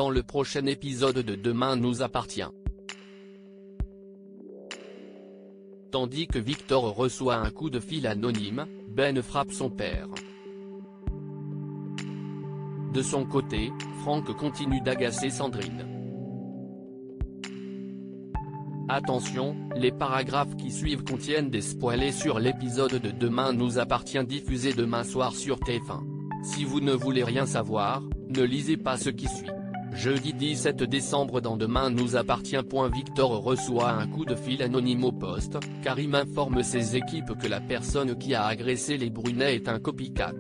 dans le prochain épisode de Demain nous appartient. Tandis que Victor reçoit un coup de fil anonyme, Ben frappe son père. De son côté, Franck continue d'agacer Sandrine. Attention, les paragraphes qui suivent contiennent des spoilers sur l'épisode de Demain nous appartient diffusé demain soir sur TF1. Si vous ne voulez rien savoir, ne lisez pas ce qui suit. Jeudi 17 décembre dans Demain nous appartient. Victor reçoit un coup de fil anonyme au poste, Karim informe ses équipes que la personne qui a agressé les Brunet est un copycat.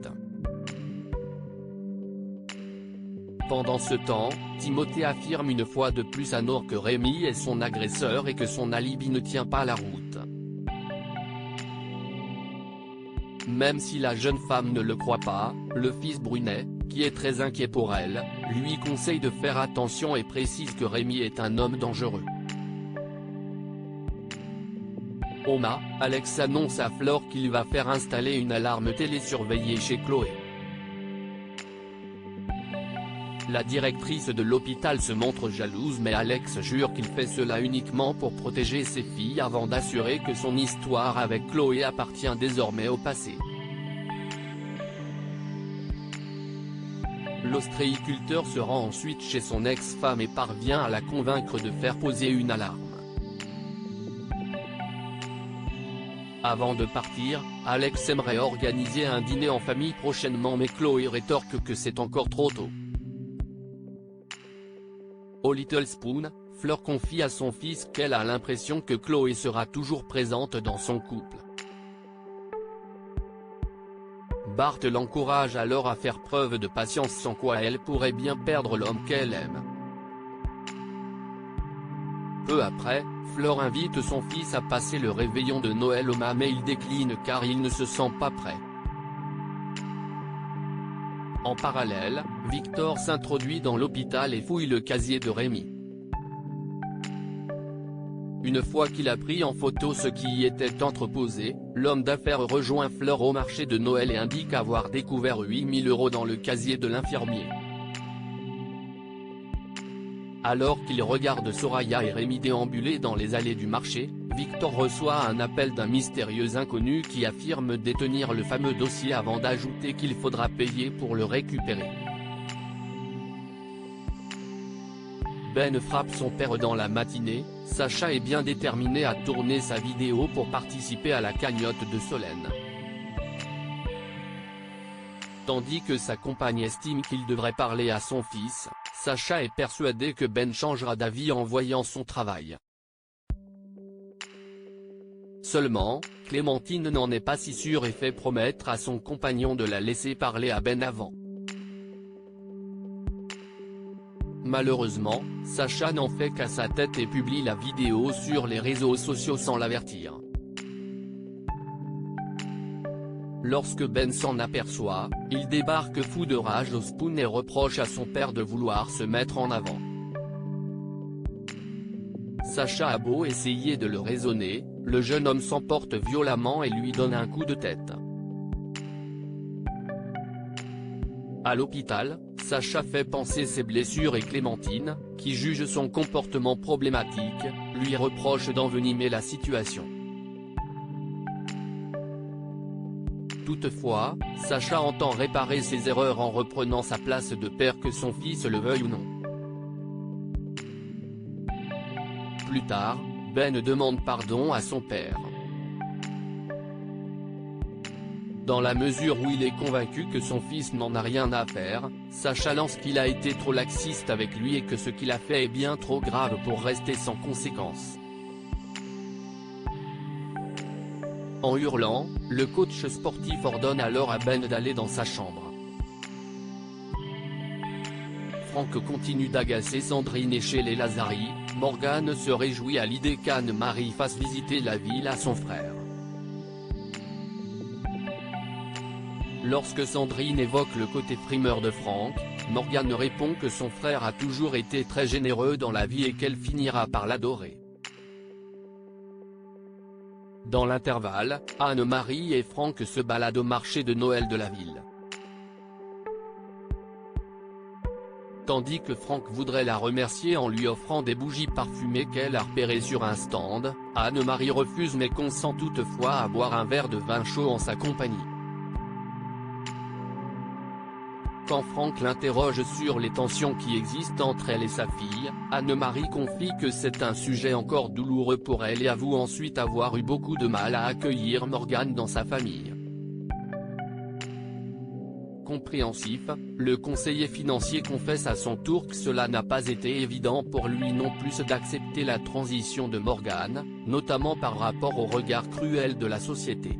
Pendant ce temps, Timothée affirme une fois de plus à Noor que Rémi est son agresseur et que son alibi ne tient pas la route. Même si la jeune femme ne le croit pas, le fils Brunet, qui est très inquiet pour elle, lui conseille de faire attention et précise que Rémi est un homme dangereux. Alex annonce à Flore qu'il va faire installer une alarme télésurveillée chez Chloé. La directrice de l'hôpital se montre jalouse mais Alex jure qu'il fait cela uniquement pour protéger ses filles avant d'assurer que son histoire avec Chloé appartient désormais au passé. L'ostréiculteur se rend ensuite chez son ex-femme et parvient à la convaincre de faire poser une alarme. Avant de partir, Alex aimerait organiser un dîner en famille prochainement mais Chloé rétorque que c'est encore trop tôt. Au Little Spoon, Fleur confie à son fils qu'elle a l'impression que Chloé sera toujours présente dans son couple. Bart l'encourage alors à faire preuve de patience sans quoi elle pourrait bien perdre l'homme qu'elle aime. Peu après, Fleur invite son fils à passer le réveillon de Noël mais il décline car il ne se sent pas prêt. En parallèle, Victor s'introduit dans l'hôpital et fouille le casier de Rémi. Une fois qu'il a pris en photo ce qui y était entreposé, l'homme d'affaires rejoint Fleur au marché de Noël et indique avoir découvert 8 000 € dans le casier de l'infirmier. Alors qu'il regarde Soraya et Rémi déambuler dans les allées du marché, Victor reçoit un appel d'un mystérieux inconnu qui affirme détenir le fameux dossier avant d'ajouter qu'il faudra payer pour le récupérer. Ben frappe son père dans la matinée, Sacha est bien déterminé à tourner sa vidéo pour participer à la cagnotte de Solène. Tandis que sa compagne estime qu'il devrait parler à son fils, Sacha est persuadé que Ben changera d'avis en voyant son travail. Seulement, Clémentine n'en est pas si sûre et fait promettre à son compagnon de la laisser parler à Ben avant. Malheureusement, Sacha n'en fait qu'à sa tête et publie la vidéo sur les réseaux sociaux sans l'avertir. Lorsque Ben s'en aperçoit, il débarque fou de rage au Spoon et reproche à son père de vouloir se mettre en avant. Sacha a beau essayer de le raisonner, le jeune homme s'emporte violemment et lui donne un coup de tête. À l'hôpital, Sacha fait panser ses blessures et Clémentine, qui juge son comportement problématique, lui reproche d'envenimer la situation. Toutefois, Sacha entend réparer ses erreurs en reprenant sa place de père que son fils le veuille ou non. Plus tard, Ben demande pardon à son père. Dans la mesure où il est convaincu que son fils n'en a rien à faire, Sacha lance qu'il a été trop laxiste avec lui et que ce qu'il a fait est bien trop grave pour rester sans conséquence. En hurlant, le coach sportif ordonne alors à Ben d'aller dans sa chambre. Franck continue d'agacer Sandrine et chez les Lazari, Morgane se réjouit à l'idée qu'Anne-Marie fasse visiter la ville à son frère. Lorsque Sandrine évoque le côté frimeur de Franck, Morgane répond que son frère a toujours été très généreux dans la vie et qu'elle finira par l'adorer. Dans l'intervalle, Anne-Marie et Franck se baladent au marché de Noël de la ville. Tandis que Franck voudrait la remercier en lui offrant des bougies parfumées qu'elle a repérées sur un stand, Anne-Marie refuse mais consent toutefois à boire un verre de vin chaud en sa compagnie. Quand Franck l'interroge sur les tensions qui existent entre elle et sa fille, Anne-Marie confie que c'est un sujet encore douloureux pour elle et avoue ensuite avoir eu beaucoup de mal à accueillir Morgane dans sa famille. Compréhensif, le conseiller financier confesse à son tour que cela n'a pas été évident pour lui non plus d'accepter la transition de Morgane, notamment par rapport au regard cruel de la société.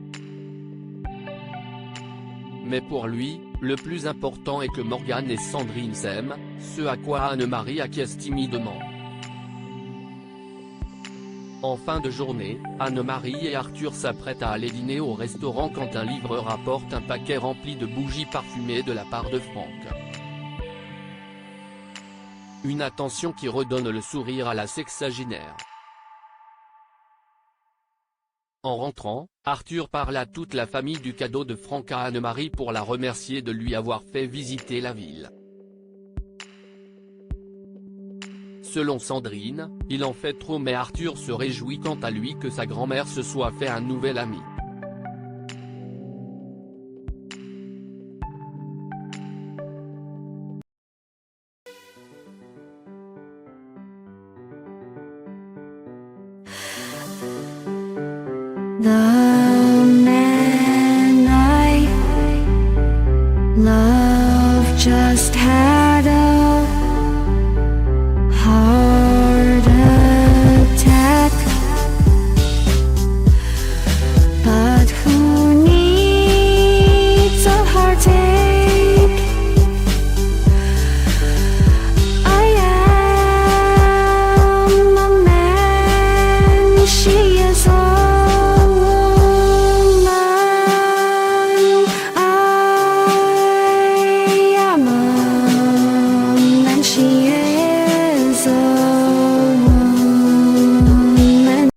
Mais pour lui, le plus important est que Morgane et Sandrine s'aiment, ce à quoi Anne-Marie acquiesce timidement. En fin de journée, Anne-Marie et Arthur s'apprêtent à aller dîner au restaurant quand un livreur apporte un paquet rempli de bougies parfumées de la part de Franck. Une attention qui redonne le sourire à la sexagénaire. En rentrant, Arthur parle à toute la famille du cadeau de Franck à Anne-Marie pour la remercier de lui avoir fait visiter la ville. Selon Sandrine, il en fait trop mais Arthur se réjouit quant à lui que sa grand-mère se soit fait un nouvel ami. The